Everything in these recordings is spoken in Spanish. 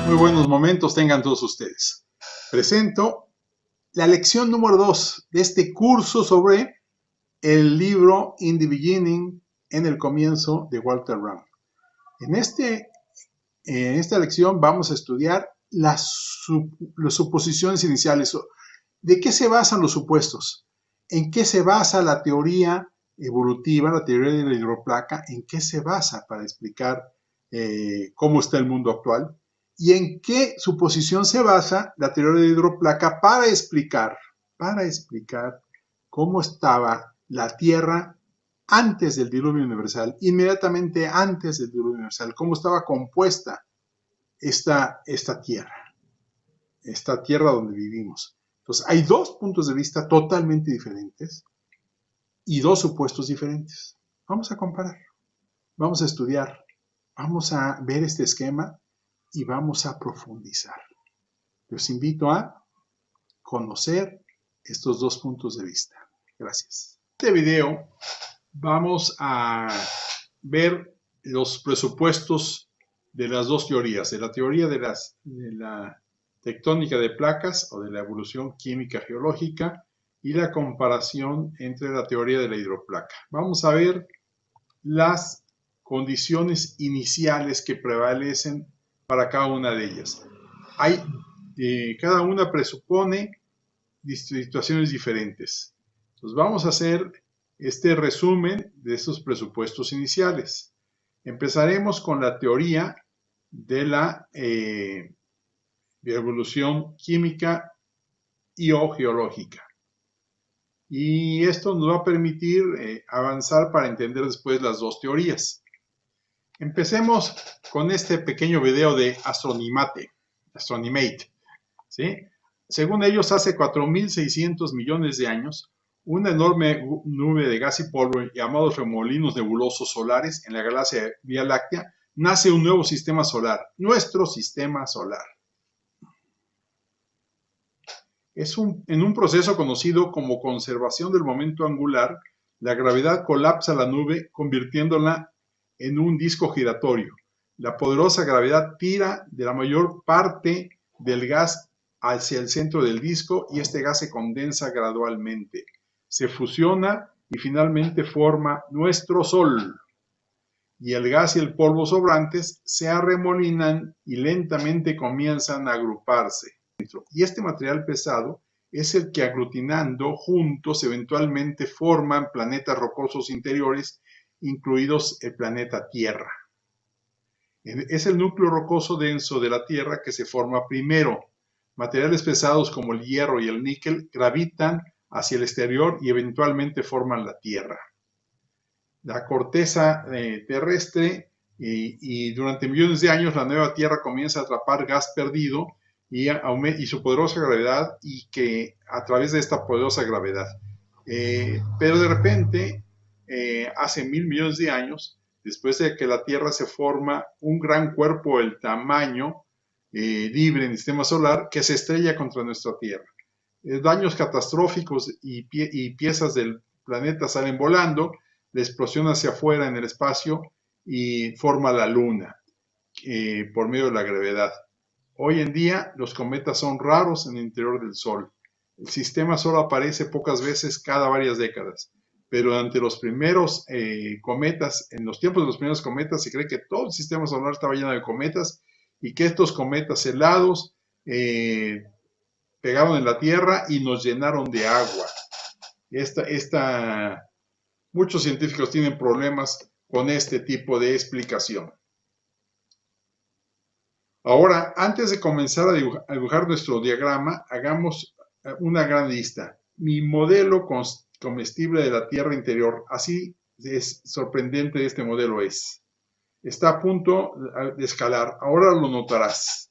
Muy buenos momentos tengan todos ustedes. Presento la lección número 2 de este curso sobre el libro In the Beginning, en el comienzo, de Walter Brown. En esta lección vamos a estudiar las suposiciones iniciales. ¿De qué se basan los supuestos? ¿En qué se basa la teoría evolutiva, la teoría de la hidroplaca? ¿En qué se basa para explicar cómo está el mundo actual? ¿Y en qué suposición se basa la teoría de la hidroplaca para explicar cómo estaba la Tierra antes del diluvio universal, inmediatamente antes del diluvio universal, cómo estaba compuesta esta tierra donde vivimos? Entonces, hay dos puntos de vista totalmente diferentes y dos supuestos diferentes. Vamos a comparar, vamos a estudiar, vamos a ver este esquema y vamos a profundizar. Los invito a conocer estos dos puntos de vista. Gracias. En este video vamos a ver los presupuestos de las dos teorías, de la teoría de la tectónica de placas o de la evolución química geológica y la comparación entre la teoría de la hidroplaca. Vamos a ver las condiciones iniciales que prevalecen para cada una de ellas. Cada una presupone situaciones diferentes. Entonces vamos a hacer este resumen de estos presupuestos iniciales. Empezaremos con la teoría de la evolución química y o geológica. Y esto nos va a permitir avanzar para entender después las dos teorías. Empecemos con este pequeño video de Astronimate, ¿sí? Según ellos, hace 4.600 millones de años, una enorme nube de gas y polvo, llamados remolinos nebulosos solares en la galaxia Vía Láctea, nace un nuevo sistema solar, nuestro sistema solar. En un proceso conocido como conservación del momento angular, la gravedad colapsa la nube, convirtiéndola en un disco giratorio. La poderosa gravedad tira de la mayor parte del gas hacia el centro del disco y este gas se condensa gradualmente. Se fusiona y finalmente forma nuestro Sol. Y el gas y el polvo sobrantes se arremolinan y lentamente comienzan a agruparse. Y este material pesado es el que, aglutinando juntos, eventualmente forman planetas rocosos interiores, incluidos el planeta Tierra. Es el núcleo rocoso denso de la Tierra que se forma primero. Materiales pesados como el hierro y el níquel gravitan hacia el exterior y eventualmente forman la Tierra. La corteza terrestre y durante millones de años la nueva Tierra comienza a atrapar gas perdido y su poderosa gravedad, y que a través de esta poderosa gravedad. Pero de repente, hace 1.000 millones de años, después de que la Tierra se forma un gran cuerpo del tamaño libre en el sistema solar que se estrella contra nuestra Tierra. Daños catastróficos y piezas del planeta salen volando, la explosión hacia afuera en el espacio y forma la Luna por medio de la gravedad. Hoy en día los cometas son raros en el interior del Sol. El sistema solo aparece pocas veces cada varias décadas, pero durante los primeros cometas, en los tiempos de los primeros cometas, se cree que todo el sistema solar estaba lleno de cometas y que estos cometas helados pegaron en la Tierra y nos llenaron de agua. Muchos científicos tienen problemas con este tipo de explicación. Ahora, antes de comenzar a dibujar nuestro diagrama, hagamos una gran lista. Mi modelo comestible de la Tierra interior, así es sorprendente este modelo es. Está a punto de escalar. Ahora lo notarás.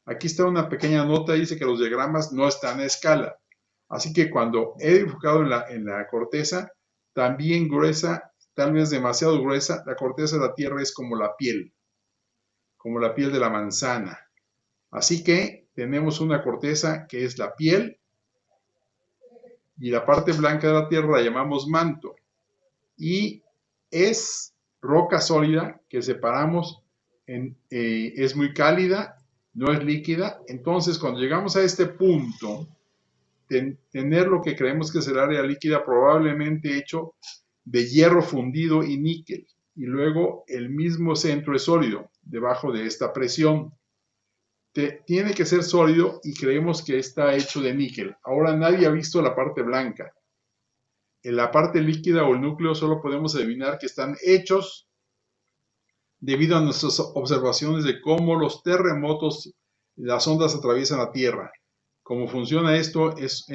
Aquí está una pequeña nota, dice que los diagramas no están a escala. Así que cuando he dibujado en la corteza, también gruesa, tal vez demasiado gruesa, la corteza de la Tierra es como la piel de la manzana. Así que tenemos una corteza que es la piel y la parte blanca de la Tierra la llamamos manto. Y es roca sólida que separamos, es muy cálida no es líquida. Entonces, cuando llegamos a este punto, tener lo que creemos que es el área líquida probablemente hecho de hierro fundido y níquel. Y luego el mismo centro es sólido, debajo de esta presión. Tiene que ser sólido y creemos que está hecho de níquel. Ahora nadie ha visto la parte blanca. En la parte líquida o el núcleo solo podemos adivinar que están hechos debido a nuestras observaciones de cómo los terremotos, las ondas atraviesan la Tierra. Cómo funciona esto es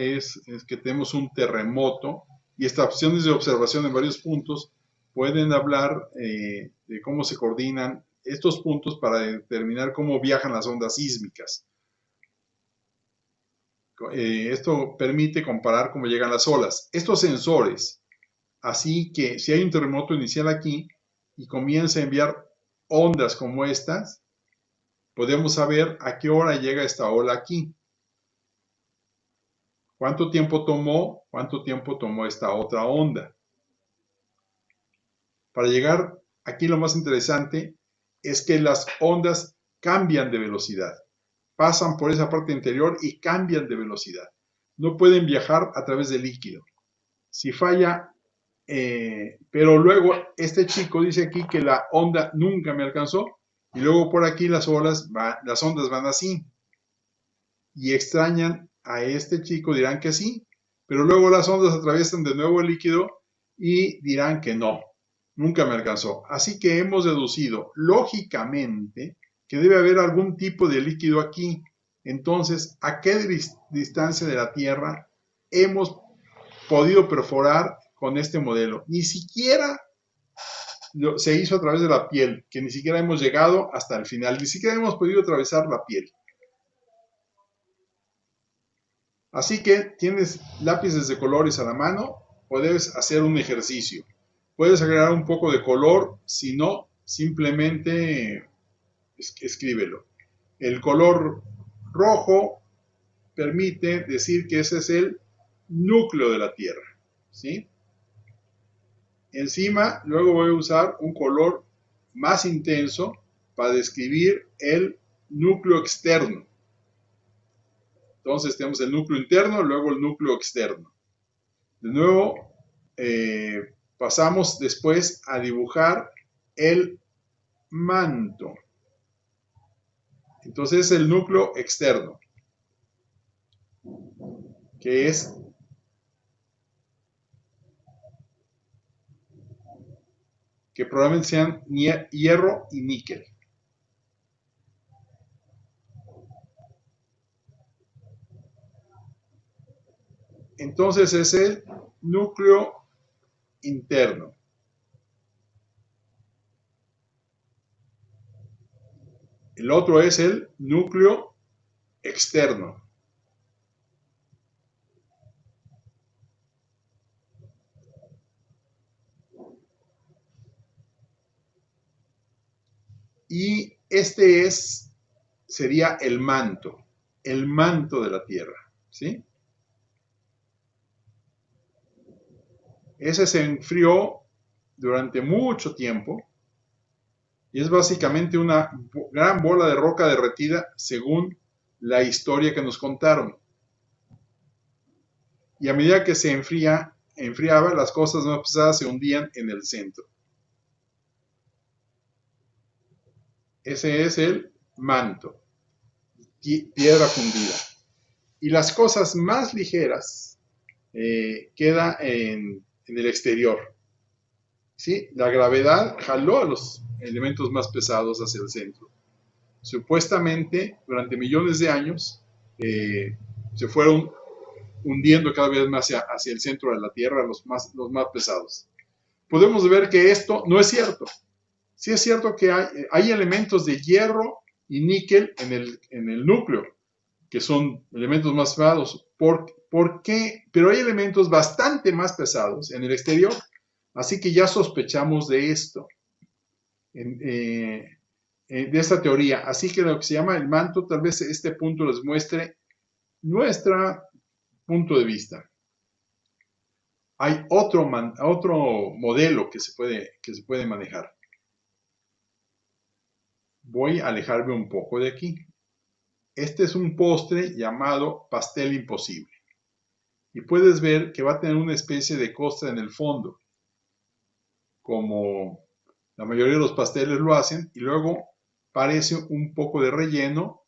que tenemos un terremoto y estaciones de observación en varios puntos pueden hablar de cómo se coordinan estos puntos para determinar cómo viajan las ondas sísmicas. Esto permite comparar cómo llegan las olas. Estos sensores, así que si hay un terremoto inicial aquí y comienza a enviar ondas como estas, podemos saber a qué hora llega esta ola aquí. ¿Cuánto tiempo tomó esta otra onda? Para llegar aquí, lo más interesante es que las ondas cambian de velocidad. Pasan por esa parte interior y cambian de velocidad. No pueden viajar a través del líquido. Si falla, pero luego este chico dice aquí que la onda nunca me alcanzó y luego por aquí las ondas van así. Y extrañan a este chico, dirán que sí, pero luego las ondas atraviesan de nuevo el líquido y dirán que no, nunca me alcanzó. Así que hemos deducido lógicamente que debe haber algún tipo de líquido aquí. Entonces, ¿a qué distancia de la Tierra hemos podido perforar con este modelo? Ni siquiera se hizo a través de la piel, que ni siquiera hemos llegado hasta el final, ni siquiera hemos podido atravesar la piel. Así que tienes lápices de colores a la mano, puedes hacer un ejercicio. Puedes agregar un poco de color, si no, simplemente escríbelo. El color rojo permite decir que ese es el núcleo de la Tierra, ¿sí? Encima, luego voy a usar un color más intenso para describir el núcleo externo. Entonces tenemos el núcleo interno, luego el núcleo externo. De nuevo, pasamos después a dibujar el manto. Entonces el núcleo externo, que es que probablemente sean hierro y níquel. Entonces es el núcleo interno. El otro es el núcleo externo. Y este sería el manto de la Tierra, ¿sí? Ese se enfrió durante mucho tiempo y es básicamente una gran bola de roca derretida según la historia que nos contaron. Y a medida que se enfriaba, las cosas más pesadas se hundían en el centro. Ese es el manto, piedra fundida. Y las cosas más ligeras quedan en el exterior. ¿Sí? La gravedad jaló a los elementos más pesados hacia el centro. Supuestamente, durante millones de años, se fueron hundiendo cada vez más hacia el centro de la Tierra los más pesados. Podemos ver que esto no es cierto. Sí es cierto que hay elementos de hierro y níquel en el núcleo, que son elementos más pesados. ¿Por qué? Pero hay elementos bastante más pesados en el exterior. Así que ya sospechamos de esto, de esta teoría. Así que lo que se llama el manto, tal vez este punto les muestre nuestro punto de vista. Hay otro modelo que se puede manejar. Voy a alejarme un poco de aquí. Este es un postre llamado pastel imposible. Y puedes ver que va a tener una especie de costra en el fondo, como la mayoría de los pasteles lo hacen, y luego parece un poco de relleno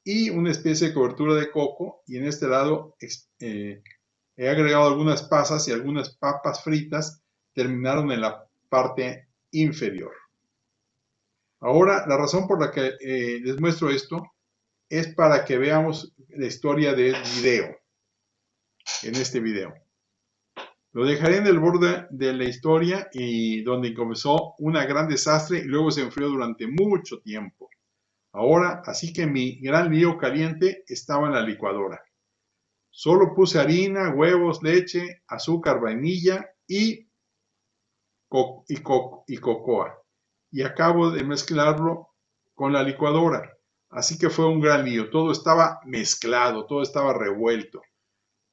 y una especie de cobertura de coco, y en este lado he agregado algunas pasas y algunas papas fritas, terminaron en la parte inferior. Ahora, la razón por la que les muestro esto es para que veamos la historia del video, en este video. Lo dejaré en el borde de la historia y donde comenzó una gran desastre y luego se enfrió durante mucho tiempo. Ahora, así que mi gran lío caliente estaba en la licuadora. Solo puse harina, huevos, leche, azúcar, vainilla y cocoa. Y acabo de mezclarlo con la licuadora. Así que fue un gran lío. Todo estaba mezclado, todo estaba revuelto.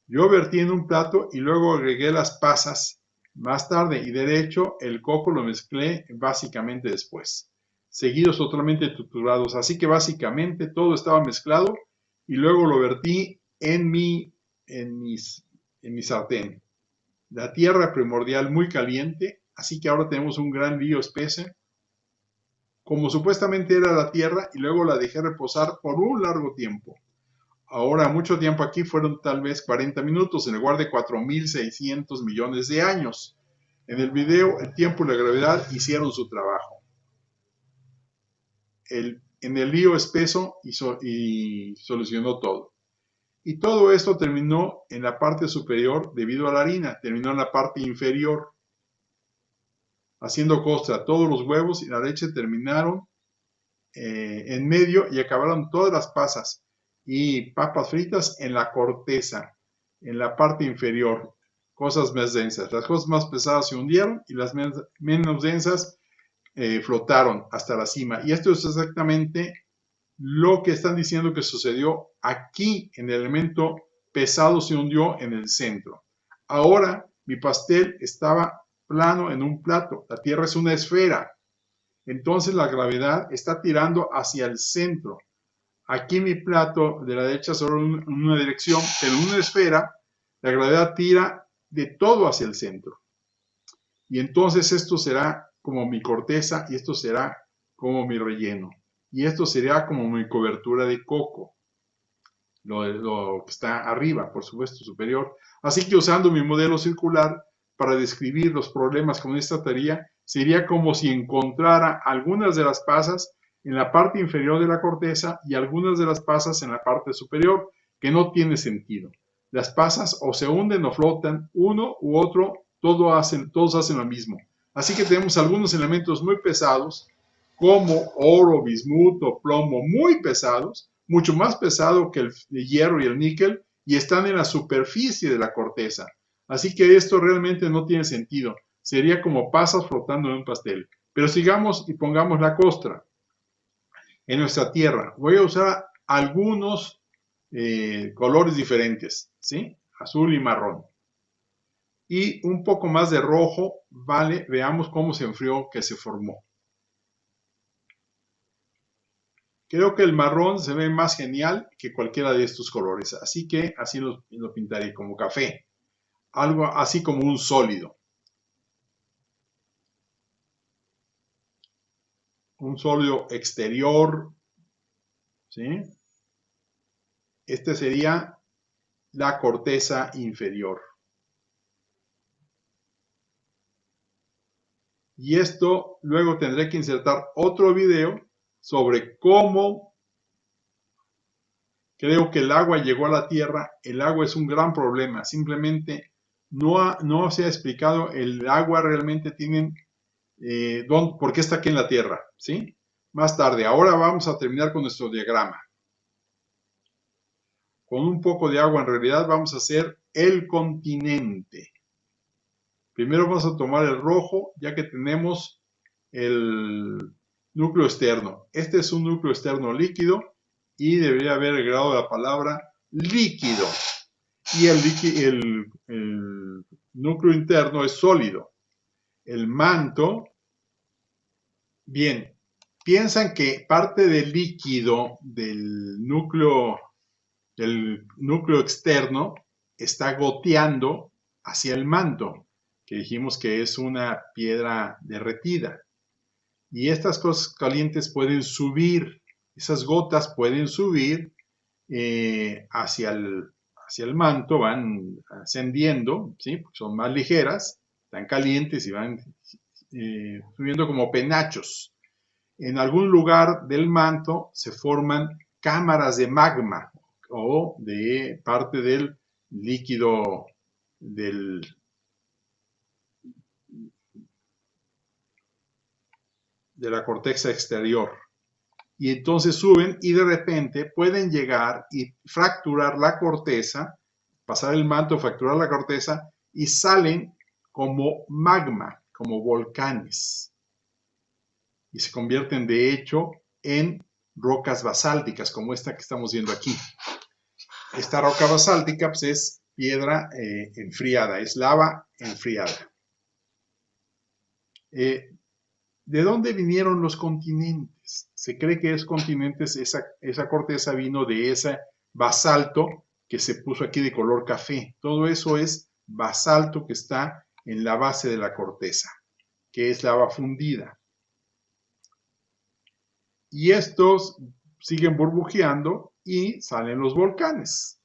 Yo vertí en un plato y luego agregué las pasas más tarde y de hecho el coco lo mezclé básicamente después. Seguidos totalmente triturados. Así que básicamente todo estaba mezclado y luego lo vertí en mi sartén. La tierra primordial muy caliente, así que ahora tenemos un gran lío espeso. Como supuestamente era la tierra y luego la dejé reposar por un largo tiempo. Ahora, mucho tiempo aquí fueron tal vez 40 minutos, en lugar de 4.600 millones de años. En el video, el tiempo y la gravedad hicieron su trabajo. En el lío espeso y solucionó todo. Y todo esto terminó en la parte superior debido a la harina, terminó en la parte inferior, haciendo costra. Todos los huevos y la leche terminaron en medio y acabaron todas las pasas y papas fritas en la corteza, en la parte inferior, cosas más densas. Las cosas más pesadas se hundieron y las menos densas flotaron hasta la cima. Y esto es exactamente lo que están diciendo que sucedió aquí. En el elemento pesado se hundió en el centro. Ahora mi pastel estaba plano en un plato. La Tierra es una esfera. Entonces la gravedad está tirando hacia el centro. Aquí mi plato de la derecha solo en una dirección, pero en una esfera la gravedad tira de todo hacia el centro. Y entonces esto será como mi corteza y esto será como mi relleno. Y esto será como mi cobertura de coco. Lo que está arriba, por supuesto, superior. Así que usando mi modelo circular para describir los problemas con esta teoría, sería como si encontrara algunas de las pasas en la parte inferior de la corteza y algunas de las pasas en la parte superior, que no tiene sentido. Las pasas o se hunden o flotan, uno u otro, todos hacen lo mismo. Así que tenemos algunos elementos muy pesados, como oro, bismuto, plomo, muy pesados, mucho más pesado que el hierro y el níquel, y están en la superficie de la corteza. Así que esto realmente no tiene sentido. Sería como pasas flotando en un pastel. Pero sigamos y pongamos la costra en nuestra tierra. Voy a usar algunos colores diferentes, ¿sí? Azul y marrón. Y un poco más de rojo, ¿vale? Veamos cómo se enfrió, que se formó. Creo que el marrón se ve más genial que cualquiera de estos colores, así que así lo pintaré como café, algo así como un sólido. Un sólido exterior, ¿sí? Este sería la corteza inferior. Y esto luego tendré que insertar otro video sobre cómo creo que el agua llegó a la Tierra. El agua es un gran problema, simplemente no se ha explicado. El agua realmente tiene por qué está aquí en la Tierra, ¿sí? Más tarde. Ahora vamos a terminar con nuestro diagrama. Con un poco de agua en realidad vamos a hacer el continente. Primero vamos a tomar el rojo, ya que tenemos el núcleo externo. Este es un núcleo externo líquido y debería haber agregado la palabra líquido. Y el núcleo interno es sólido. El manto, bien, piensan que parte del líquido del núcleo externo está goteando hacia el manto, que dijimos que es una piedra derretida. Y estas cosas calientes pueden subir, esas gotas pueden subir hacia el manto, van ascendiendo, ¿sí? Porque son más ligeras, están calientes y van subiendo como penachos. En algún lugar del manto se forman cámaras de magma o de parte del líquido de la corteza exterior. Y entonces suben y de repente pueden llegar y fracturar la corteza, pasar el manto, fracturar la corteza y salen como magma, como volcanes. Y se convierten de hecho en rocas basálticas, como esta que estamos viendo aquí. Esta roca basáltica pues, es piedra enfriada, es lava enfriada. ¿De dónde vinieron los continentes? Se cree que es continentes, esa corteza vino de ese basalto que se puso aquí de color café. Todo eso es basalto que está en la base de la corteza, que es lava fundida. Y estos siguen burbujeando y salen los volcanes.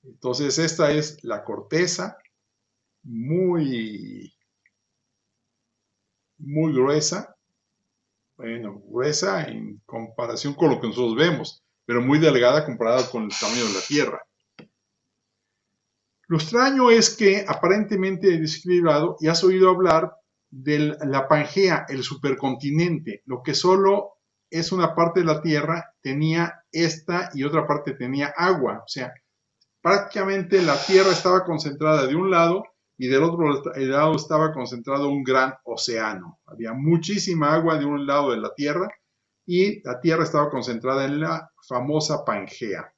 Entonces esta es la corteza muy gruesa, bueno, gruesa en comparación con lo que nosotros vemos, pero muy delgada comparada con el tamaño de la Tierra. Lo extraño es que aparentemente desequilibrado, y has oído hablar de la Pangea, el supercontinente, lo que solo es una parte de la Tierra, tenía esta y otra parte tenía agua, o sea, prácticamente la Tierra estaba concentrada de un lado y del otro lado estaba concentrado un gran océano. Había muchísima agua de un lado de la Tierra y la Tierra estaba concentrada en la famosa Pangea.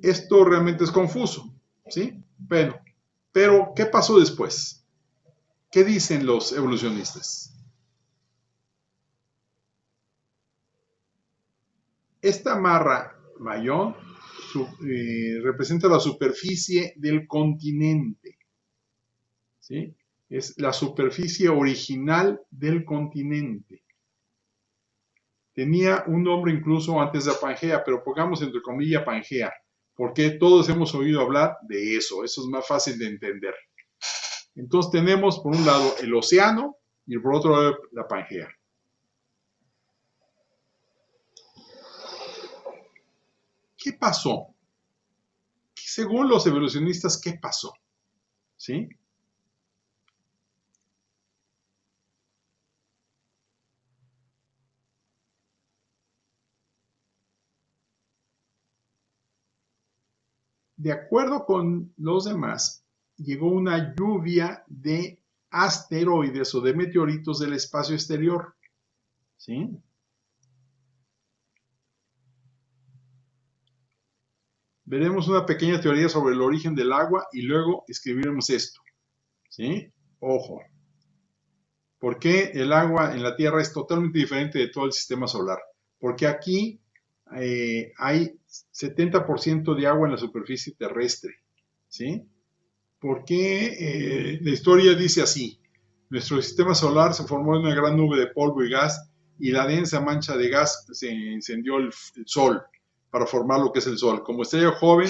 Esto realmente es confuso, ¿sí? Bueno, pero ¿qué pasó después? ¿Qué dicen los evolucionistas? Esta marra mayón representa la superficie del continente, ¿sí? Es la superficie original del continente. Tenía un nombre incluso antes de Pangea, pero pongamos entre comillas Pangea, porque todos hemos oído hablar de eso es más fácil de entender. Entonces tenemos por un lado el océano y por otro lado la Pangea. ¿Qué pasó? Según los evolucionistas, ¿qué pasó? ¿Sí? De acuerdo con los demás, llegó una lluvia de asteroides o de meteoritos del espacio exterior. ¿Sí? Veremos una pequeña teoría sobre el origen del agua y luego escribiremos esto. ¿Sí? Ojo. ¿Por qué el agua en la Tierra es totalmente diferente de todo el sistema solar? Porque aquí hay 70% de agua en la superficie terrestre. ¿Sí? Porque la historia dice así: nuestro sistema solar se formó en una gran nube de polvo y gas y la densa mancha de gas se encendió el Sol para formar lo que es el Sol. Como estrella joven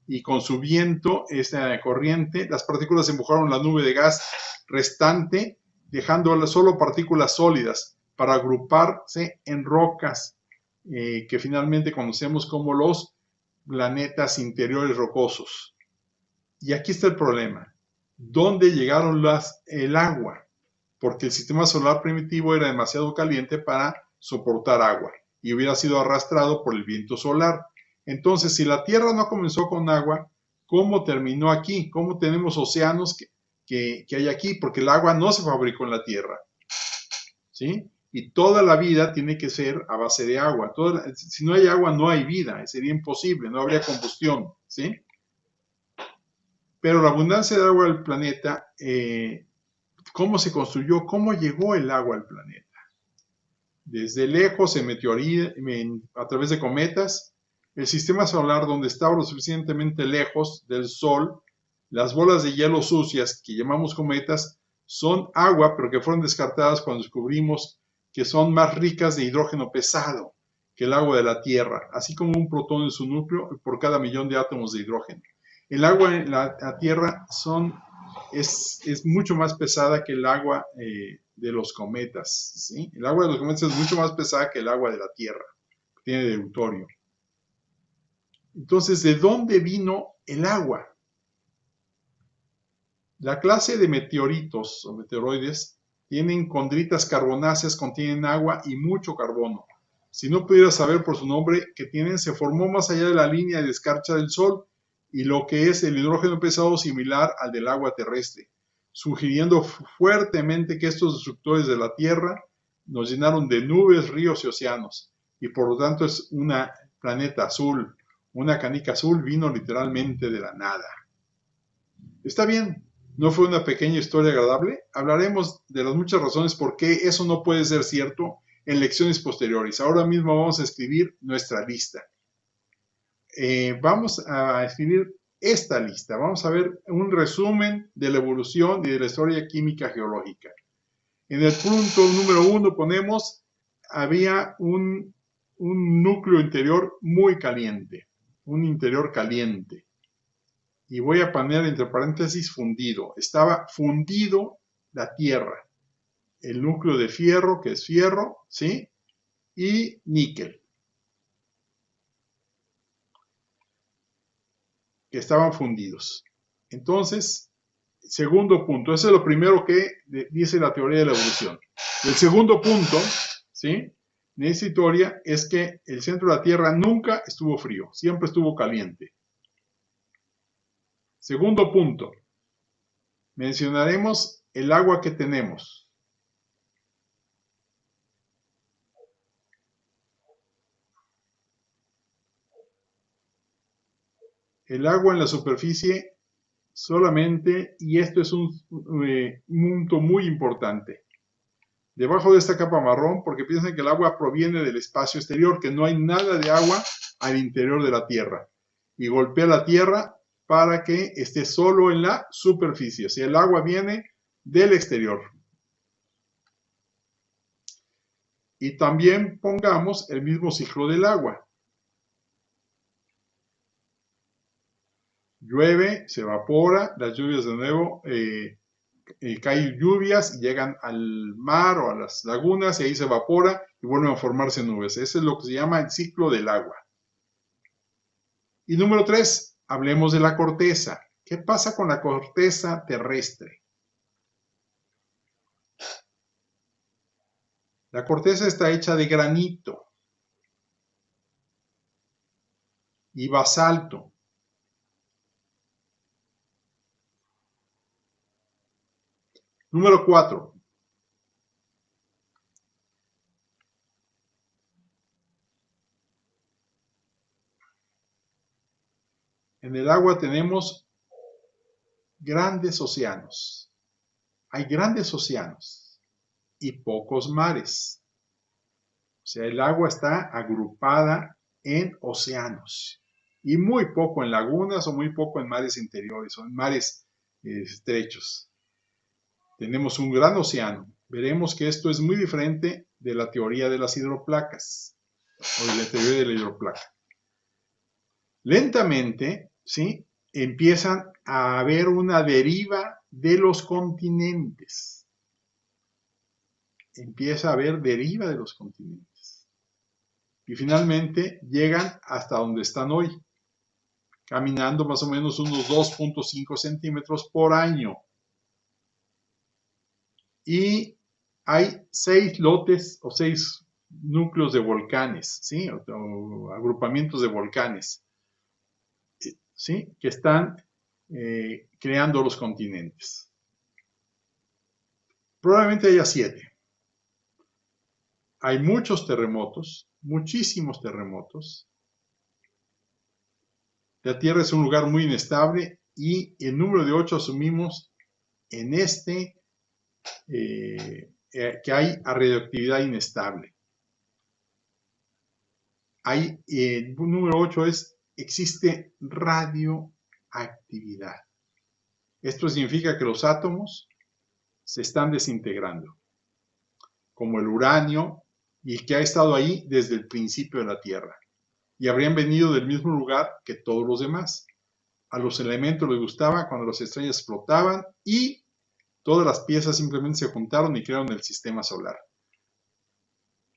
y con su viento, esta corriente, las partículas empujaron la nube de gas restante, dejando solo partículas sólidas para agruparse en rocas que finalmente conocemos como los planetas interiores rocosos. Y aquí está el problema. ¿Dónde llegaron el agua? Porque el sistema solar primitivo era demasiado caliente para soportar agua y hubiera sido arrastrado por el viento solar. Entonces, si la Tierra no comenzó con agua, ¿cómo terminó aquí? ¿Cómo tenemos océanos que hay aquí? Porque el agua no se fabricó en la Tierra. ¿Sí? Y toda la vida tiene que ser a base de agua. Si no hay agua, no hay vida. Sería imposible, no habría combustión. ¿Sí? Pero la abundancia de agua del planeta ¿Cómo se construyó? ¿Cómo llegó el agua al planeta? Desde lejos, a través de cometas, el sistema solar donde estaba lo suficientemente lejos del Sol, las bolas de hielo sucias que llamamos cometas son agua, pero que fueron descartadas cuando descubrimos que son más ricas de hidrógeno pesado que el agua de la Tierra, así como un protón en su núcleo por cada millón de átomos de hidrógeno. El agua en la Tierra es mucho más pesada que el agua de los cometas, ¿sí? El agua de los cometas es mucho más pesada que el agua de la Tierra, que tiene deuterio. Entonces, ¿de dónde vino el agua? La clase de meteoritos o meteoroides tienen condritas carbonáceas, contienen agua y mucho carbono. Si no pudiera saber por su nombre que tienen, se formó más allá de la línea de escarcha del Sol y lo que es el hidrógeno pesado similar al del agua terrestre, sugiriendo fuertemente que estos destructores de la Tierra nos llenaron de nubes, ríos y océanos, y por lo tanto es una planeta azul, una canica azul vino literalmente de la nada. Está bien, ¿no fue una pequeña historia agradable? Hablaremos de las muchas razones por qué eso no puede ser cierto en lecciones posteriores. Ahora mismo vamos a escribir nuestra lista. Vamos a escribir esta lista. Vamos a ver un resumen de la evolución y de la historia química geológica. En el punto número 1 ponemos, había un núcleo interior muy caliente, un interior caliente. Y voy a poner entre paréntesis fundido. Estaba fundido la Tierra. El núcleo de fierro, que es fierro, ¿sí? Y níquel, que estaban fundidos. Entonces, segundo punto, eso es lo primero que dice la teoría de la evolución. El segundo punto, ¿sí? De esta historia es que el centro de la Tierra nunca estuvo frío, siempre estuvo caliente. Segundo punto, mencionaremos el agua que tenemos. El agua en la superficie solamente, y esto es un punto muy importante, debajo de esta capa marrón, porque piensan que el agua proviene del espacio exterior, que no hay nada de agua al interior de la Tierra, y golpea la Tierra para que esté solo en la superficie, o sea, el agua viene del exterior. Y también pongamos el mismo ciclo del agua. Llueve, se evapora, las lluvias de nuevo, caen lluvias y llegan al mar o a las lagunas y ahí se evapora y vuelven a formarse nubes. Ese es lo que se llama el ciclo del agua. Y número 3, hablemos de la corteza. ¿Qué pasa con la corteza terrestre? La corteza está hecha de granito y basalto. Número 4. En el agua tenemos grandes océanos. Hay grandes océanos y pocos mares. O sea, el agua está agrupada en océanos y muy poco en lagunas o muy poco en mares interiores o en mares estrechos. Tenemos un gran océano. Veremos que esto es muy diferente de la teoría de las hidroplacas o de la teoría de la hidroplaca. Lentamente, ¿sí? Empiezan a haber una deriva de los continentes. Empieza a haber deriva de los continentes. Y finalmente llegan hasta donde están hoy, caminando más o menos unos 2.5 centímetros por año. Y hay 6 lotes o 6 núcleos de volcanes, ¿sí? O agrupamientos de volcanes, ¿sí? Que están creando los continentes. Probablemente haya 7. Hay muchos terremotos, muchísimos terremotos. La Tierra es un lugar muy inestable y el número de 8 asumimos en este que hay radioactividad inestable. Número 8 es, existe radioactividad. Esto significa que los átomos se están desintegrando, como el uranio, y que ha estado ahí desde el principio de la Tierra. Y habrían venido del mismo lugar que todos los demás. A los elementos les gustaba cuando las estrellas explotaban y todas las piezas simplemente se juntaron y crearon el sistema solar.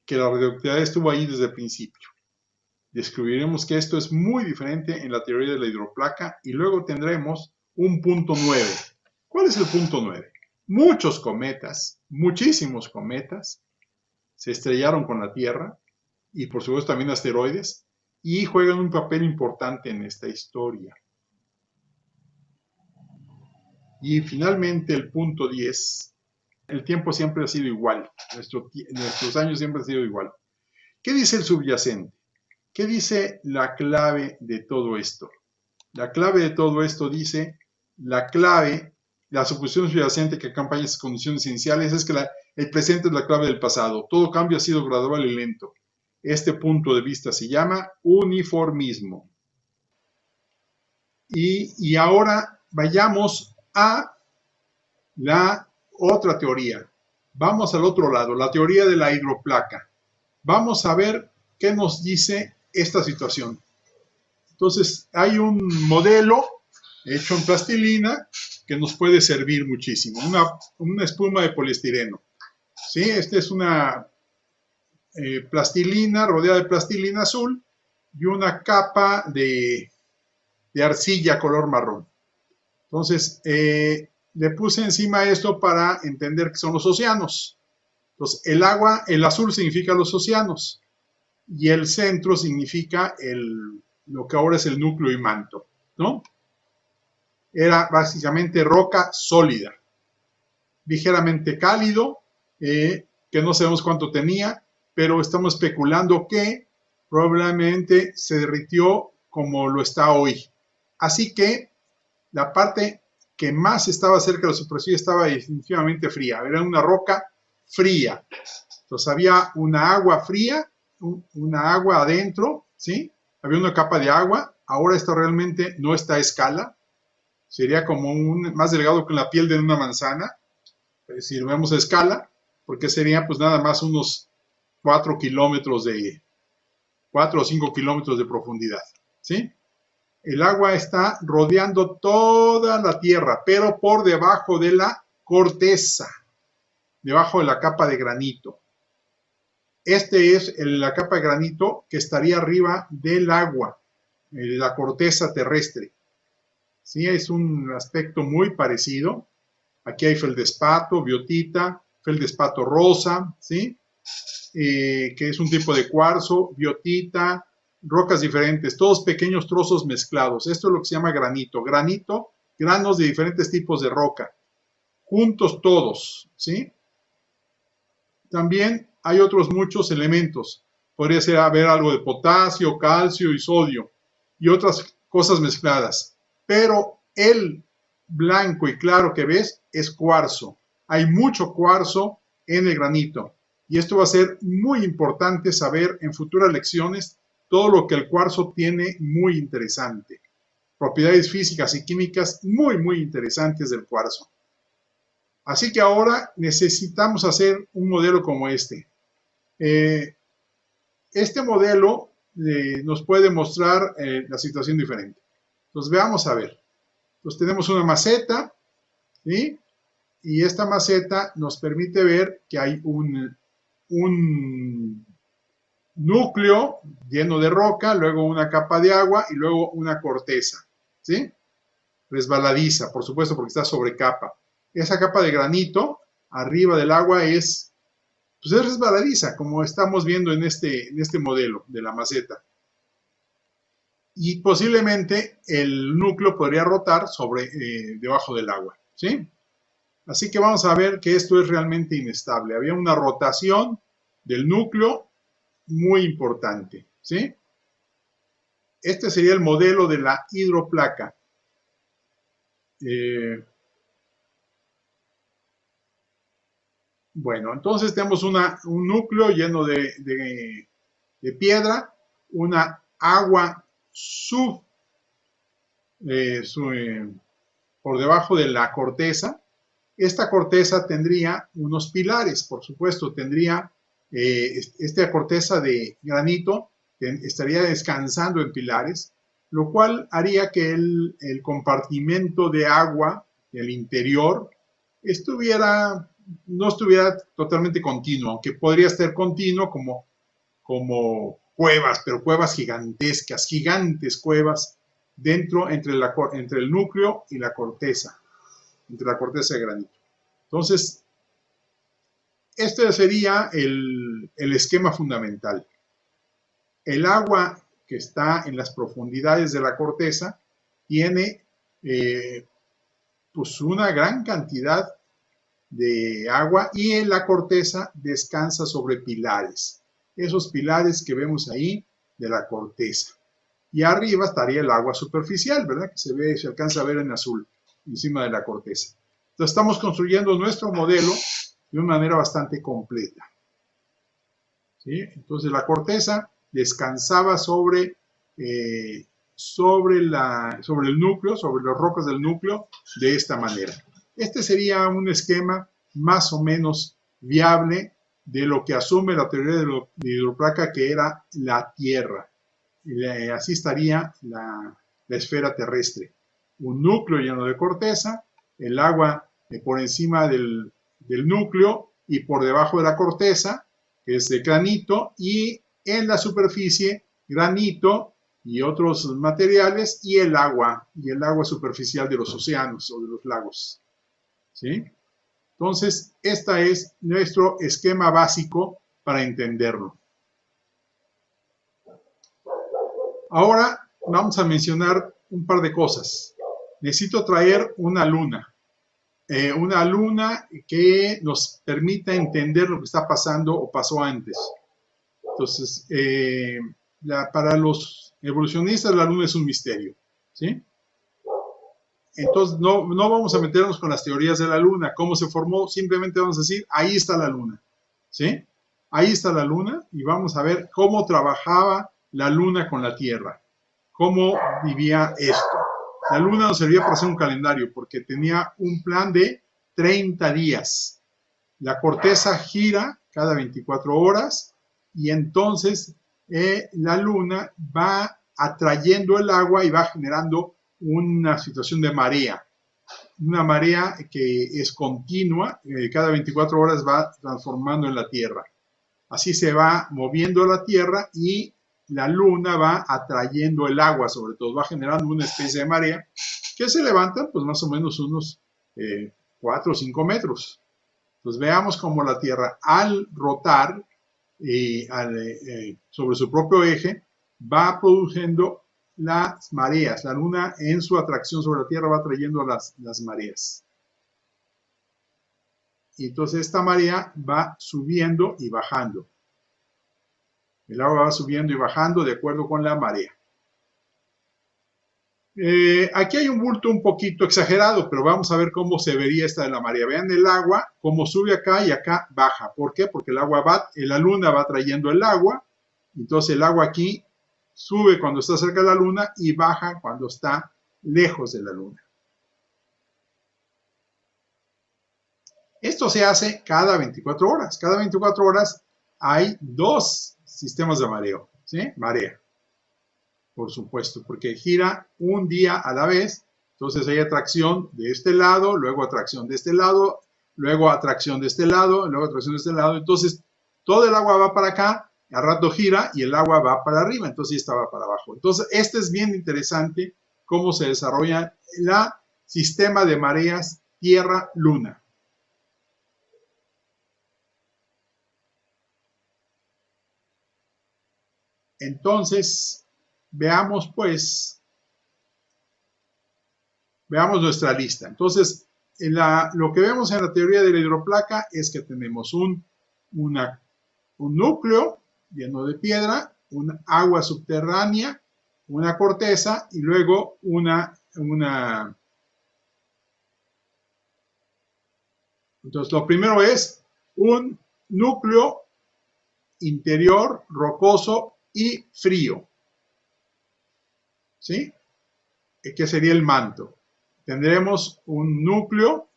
Que la radioactividad estuvo ahí desde el principio. Descubriremos que esto es muy diferente en la teoría de la hidroplaca y luego tendremos un punto 9. ¿Cuál es el punto 9? Muchos cometas, muchísimos cometas, se estrellaron con la Tierra y por supuesto también asteroides y juegan un papel importante en esta historia. Y finalmente el punto 10. El tiempo siempre ha sido igual, nuestros años siempre han sido igual. ¿Qué dice el subyacente? ¿Qué dice la clave de todo esto? La clave de todo esto dice, la suposición subyacente que acompaña esas condiciones iniciales es que el presente es la clave del pasado. Todo cambio ha sido gradual y lento. Este punto de vista se llama uniformismo. Y ahora vayamos a la otra teoría. Vamos al otro lado, la teoría de la hidroplaca. Vamos a ver qué nos dice esta situación. Entonces, hay un modelo hecho en plastilina que nos puede servir muchísimo. Una espuma de poliestireno. ¿Sí? Esta es una plastilina rodeada de plastilina azul y una capa de arcilla color marrón. Entonces, le puse encima esto para entender que son los océanos. Entonces, el azul significa los océanos y el centro significa lo que ahora es el núcleo y manto, ¿no? Era básicamente roca sólida, ligeramente cálido, que no sabemos cuánto tenía, pero estamos especulando que probablemente se derritió como lo está hoy. Así que la parte que más estaba cerca de la superficie estaba definitivamente fría, era una roca fría. Entonces había una agua fría, una agua adentro, ¿sí? Había una capa de agua, ahora esto realmente no está a escala, sería como más delgado que la piel de una manzana, si lo vemos a escala, porque sería pues nada más unos 4 o 5 kilómetros de profundidad, ¿sí? El agua está rodeando toda la Tierra, pero por debajo de la corteza, debajo de la capa de granito. Este es la capa de granito que estaría arriba del agua, la corteza terrestre. ¿Sí? Es un aspecto muy parecido. Aquí hay feldespato, biotita, feldespato rosa, ¿sí? Que es un tipo de cuarzo, biotita, rocas diferentes, todos pequeños trozos mezclados. Esto es lo que se llama granito. Granito, granos de diferentes tipos de roca, juntos todos, ¿sí? También hay otros muchos elementos. Podría ser haber algo de potasio, calcio y sodio y otras cosas mezcladas. Pero el blanco y claro que ves es cuarzo. Hay mucho cuarzo en el granito. Y esto va a ser muy importante saber en futuras lecciones todo lo que el cuarzo tiene muy interesante. Propiedades físicas y químicas muy, muy interesantes del cuarzo. Así que ahora necesitamos hacer un modelo como este. Este modelo nos puede mostrar la situación diferente. Entonces veamos a ver. Entonces tenemos una maceta, ¿sí? Y esta maceta nos permite ver que hay un núcleo lleno de roca, luego una capa de agua y luego una corteza, ¿sí? Resbaladiza, por supuesto, porque está sobre capa. Esa capa de granito arriba del agua es resbaladiza, como estamos viendo en este modelo de la maceta. Y posiblemente el núcleo podría rotar debajo del agua, ¿sí? Así que vamos a ver que esto es realmente inestable. Había una rotación del núcleo muy importante, ¿sí? Este sería el modelo de la hidroplaca. Bueno, entonces tenemos un núcleo lleno de piedra, una agua eh, su- eh, por debajo de la corteza. Esta corteza tendría unos pilares, por supuesto, tendría esta corteza de granito estaría descansando en pilares, lo cual haría que el compartimento de agua del interior no estuviera totalmente continuo, aunque podría estar continuo como cuevas, pero cuevas gigantescas, gigantes cuevas dentro entre el núcleo y la corteza, entre la corteza de granito. Entonces, este sería el esquema fundamental. El agua que está en las profundidades de la corteza tiene pues una gran cantidad de agua y en la corteza descansa sobre pilares. Esos pilares que vemos ahí de la corteza. Y arriba estaría el agua superficial, ¿verdad? Que se alcanza a ver en azul, encima de la corteza. Entonces estamos construyendo nuestro modelo de una manera bastante completa. ¿Sí? Entonces la corteza descansaba sobre el núcleo, sobre las rocas del núcleo, de esta manera. Este sería un esquema más o menos viable de lo que asume la teoría de hidroplaca, que era la Tierra. Así estaría la esfera terrestre. Un núcleo lleno de corteza, el agua por encima del núcleo y por debajo de la corteza, que es de granito, y en la superficie granito y otros materiales y el agua superficial de los océanos o de los lagos. ¿Sí? Entonces, este es nuestro esquema básico para entenderlo. Ahora vamos a mencionar un par de cosas. Necesito traer una luna que nos permita entender lo que está pasando o pasó antes. Entonces, para los evolucionistas la luna es un misterio, ¿sí? Entonces, no vamos a meternos con las teorías de la luna, cómo se formó, simplemente vamos a decir, ahí está la luna, ¿sí? Ahí está la luna y vamos a ver cómo trabajaba la luna con la Tierra, cómo vivía esto. La luna nos servía para hacer un calendario porque tenía un plan de 30 días. La corteza gira cada 24 horas y entonces la luna va atrayendo el agua y va generando una situación de marea. Una marea que es continua, cada 24 horas va transformando en la Tierra. Así se va moviendo la Tierra y la luna va atrayendo el agua, sobre todo, va generando una especie de marea que se levanta pues más o menos unos 4 o 5 metros. Entonces veamos cómo la Tierra al rotar sobre su propio eje va produciendo las mareas. La luna en su atracción sobre la Tierra va trayendo las mareas. Y entonces esta marea va subiendo y bajando. El agua va subiendo y bajando de acuerdo con la marea. Aquí hay un bulto un poquito exagerado, pero vamos a ver cómo se vería esta de la marea. Vean el agua, cómo sube acá y acá baja. ¿Por qué? Porque la luna va trayendo el agua, entonces el agua aquí sube cuando está cerca de la luna y baja cuando está lejos de la luna. Esto se hace cada 24 horas. Cada 24 horas hay dos sistemas de mareo, ¿sí? Marea. Por supuesto, porque gira un día a la vez, entonces hay atracción de este lado, luego atracción de este lado, luego atracción de este lado, luego atracción de este lado, entonces todo el agua va para acá, al rato gira y el agua va para arriba, entonces esta va para abajo. Entonces, este es bien interesante cómo se desarrolla el sistema de mareas Tierra-Luna. Entonces, veamos nuestra lista. Entonces, lo que vemos en la teoría de la hidroplaca es que tenemos un núcleo lleno de piedra, un agua subterránea, una corteza y luego Entonces, lo primero es un núcleo interior rocoso y frío, ¿sí? ¿Qué sería el manto? Tendremos un núcleo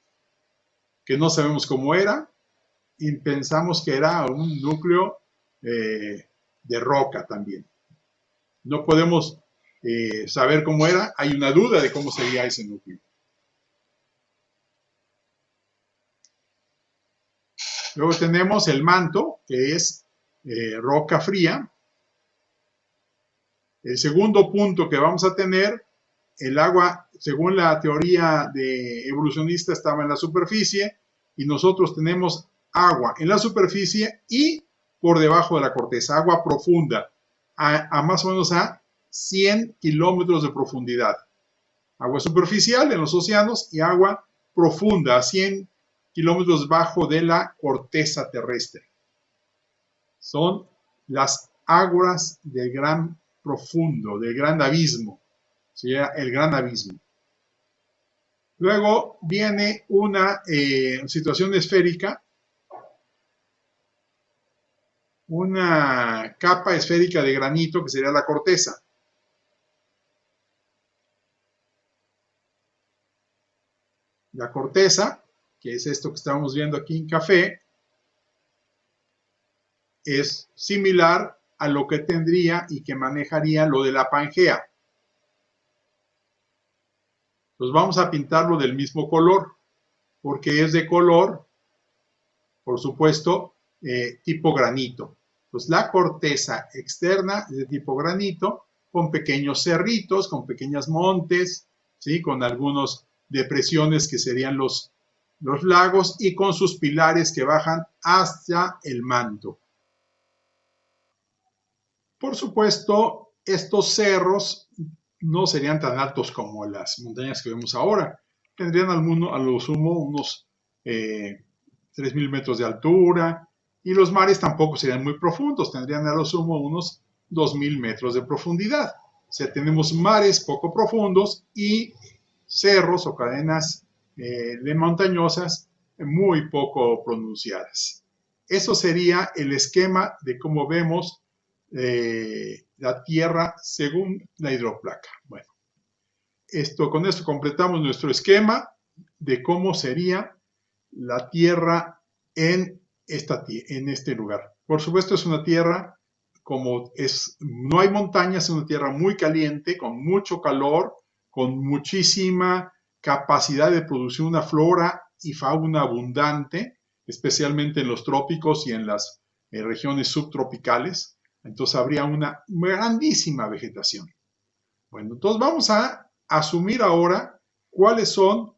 que no sabemos cómo era y pensamos que era un núcleo de roca también. No podemos saber cómo era, hay una duda de cómo sería ese núcleo. Luego tenemos el manto, que es roca fría. El segundo punto que vamos a tener, el agua, según la teoría de evolucionista, estaba en la superficie y nosotros tenemos agua en la superficie y por debajo de la corteza, agua profunda, a más o menos a 100 kilómetros de profundidad. Agua superficial en los océanos y agua profunda a 100 kilómetros bajo de la corteza terrestre. Son las aguas del gran profundo, del gran abismo, sería el gran abismo. Luego viene una situación esférica, una capa esférica de granito que sería la corteza. La corteza, que es esto que estamos viendo aquí en café, es similar a lo que tendría y que manejaría lo de la Pangea. Pues vamos a pintarlo del mismo color, porque es de color, por supuesto, tipo granito. Pues la corteza externa es de tipo granito, con pequeños cerritos, con pequeños montes, ¿sí? Con algunas depresiones que serían los lagos y con sus pilares que bajan hacia el manto. Por supuesto, estos cerros no serían tan altos como las montañas que vemos ahora. Tendrían a lo sumo unos 3.000 metros de altura y los mares tampoco serían muy profundos. Tendrían a lo sumo unos 2.000 metros de profundidad. O sea, tenemos mares poco profundos y cerros o cadenas de montañosas muy poco pronunciadas. Eso sería el esquema de cómo vemos la Tierra según la hidroplaca. Bueno, con esto completamos nuestro esquema de cómo sería la Tierra en este lugar. Por supuesto, es una Tierra, no hay montañas, es una Tierra muy caliente, con mucho calor, con muchísima capacidad de producir una flora y fauna abundante, especialmente en los trópicos y en las regiones subtropicales. Entonces habría una grandísima vegetación. Bueno, entonces vamos a asumir ahora cuáles son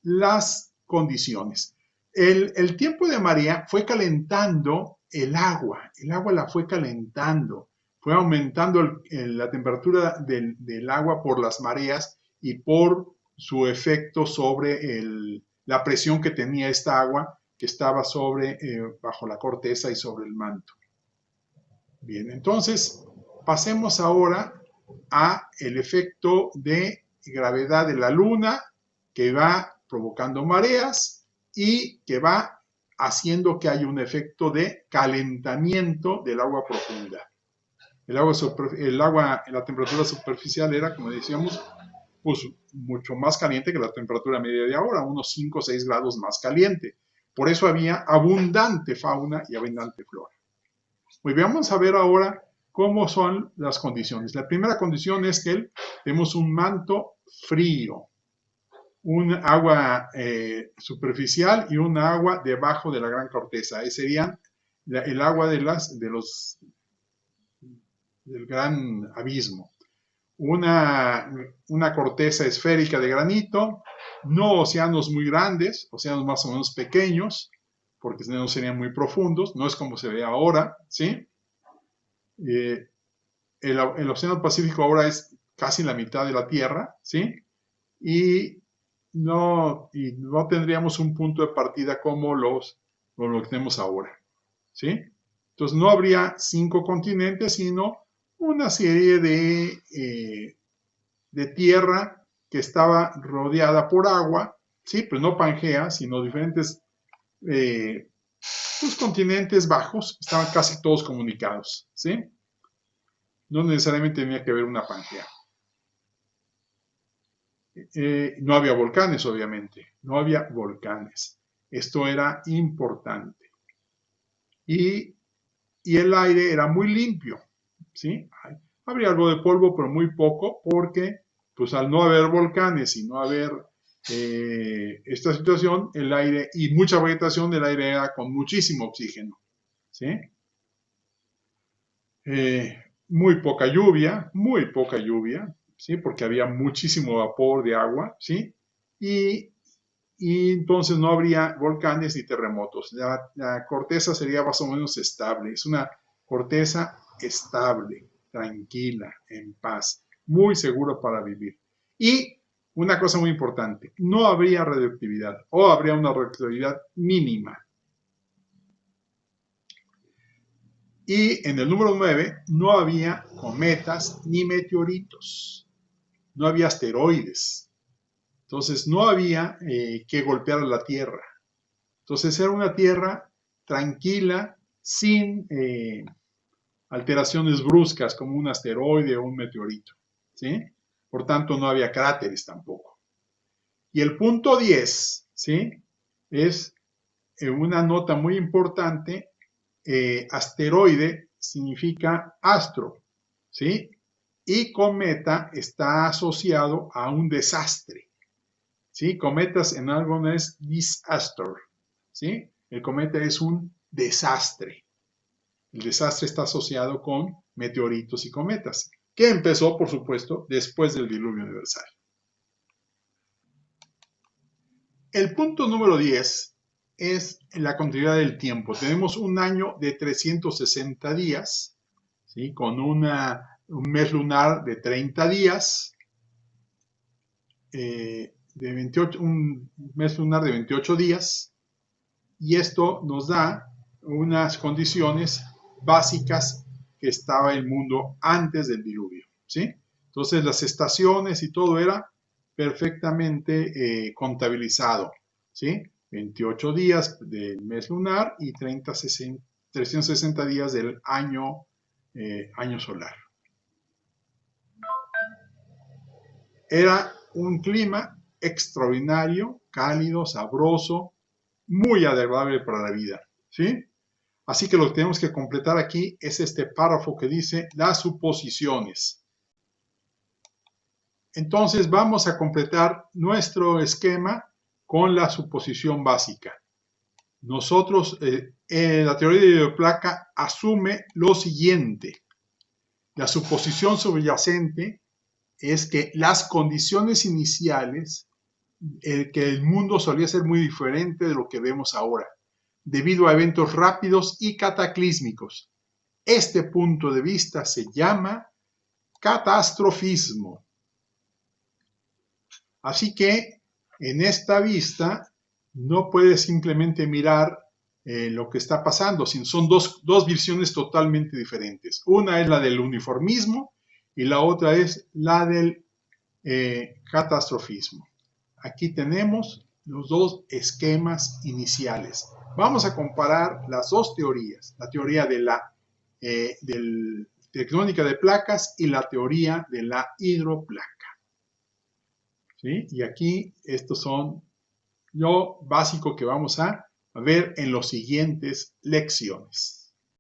las condiciones. El tiempo de marea fue calentando el agua la fue calentando, fue aumentando la temperatura del agua por las mareas y por su efecto sobre la presión que tenía esta agua que estaba bajo la corteza y sobre el manto. Bien, entonces pasemos ahora a el efecto de gravedad de la Luna que va provocando mareas y que va haciendo que haya un efecto de calentamiento del agua profunda. La temperatura superficial era, como decíamos, pues mucho más caliente que la temperatura media de ahora, unos 5 o 6 grados más caliente. Por eso había abundante fauna y abundante flora. Muy bien, vamos a ver ahora cómo son las condiciones. La primera condición es que tenemos un manto frío, un agua superficial y un agua debajo de la gran corteza. Ahí serían el agua del gran abismo. Una corteza esférica de granito, no océanos muy grandes, océanos más o menos pequeños, porque no serían muy profundos, no es como se ve ahora, ¿sí? El Océano Pacífico ahora es casi la mitad de la Tierra, ¿sí? Y no tendríamos un punto de partida como lo que tenemos ahora, ¿sí? Entonces no habría 5 continentes, sino una serie de tierra que estaba rodeada por agua, ¿sí? Pues no Pangea, sino diferentes Los continentes bajos estaban casi todos comunicados, ¿sí? No necesariamente tenía que haber una Pangea. No había volcanes, obviamente, no había volcanes. Esto era importante. Y el aire era muy limpio, ¿sí? Habría algo de polvo, pero muy poco, porque pues al no haber volcanes y no haber esta situación, el aire y mucha vegetación, el aire era con muchísimo oxígeno, ¿sí? Muy poca lluvia, ¿sí? Porque había muchísimo vapor de agua, ¿sí? Y, entonces no habría volcanes ni terremotos. La corteza sería más o menos estable, es una corteza estable, tranquila, en paz, muy seguro para vivir. Y una cosa muy importante, no habría radioactividad o habría una radioactividad mínima. Y en el número 9 no había cometas ni meteoritos, no había asteroides, entonces no había que golpear a la Tierra. Entonces era una Tierra tranquila, sin alteraciones bruscas como un asteroide o un meteorito, ¿sí? Por tanto, no había cráteres tampoco. Y el punto 10, ¿sí? Es una nota muy importante. Asteroide significa astro, ¿sí? Y cometa está asociado a un desastre, ¿sí? Cometas en algo no es disaster, ¿sí? El cometa es un desastre. El desastre está asociado con meteoritos y cometas, que empezó, por supuesto, después del diluvio universal. El punto número 10 es la continuidad del tiempo. Tenemos un año de 360 días, ¿sí? Con un mes lunar de 30 días, un mes lunar de 28 días, y esto nos da unas condiciones básicas que estaba el mundo antes del diluvio, ¿sí? Entonces las estaciones y todo era perfectamente contabilizado, ¿sí? 28 días del mes lunar y 360 días del año solar. Era un clima extraordinario, cálido, sabroso, muy agradable para la vida, ¿sí? Así que lo que tenemos que completar aquí es este párrafo que dice las suposiciones. Entonces vamos a completar nuestro esquema con la suposición básica. Nosotros, la teoría de Dioplaca asume lo siguiente. La suposición subyacente es que las condiciones iniciales, que el mundo solía ser muy diferente de lo que vemos ahora, debido a eventos rápidos y cataclísmicos. Este punto de vista se llama catastrofismo. Así que en esta vista no puedes simplemente mirar lo que está pasando, sino son dos visiones totalmente diferentes. Una es la del uniformismo y la otra es la del catastrofismo. Aquí tenemos los dos esquemas iniciales. Vamos a comparar las dos teorías, la teoría de la tectónica de placas y la teoría de la hidroplaca. ¿Sí? Y aquí estos son lo básico que vamos a ver en las siguientes lecciones.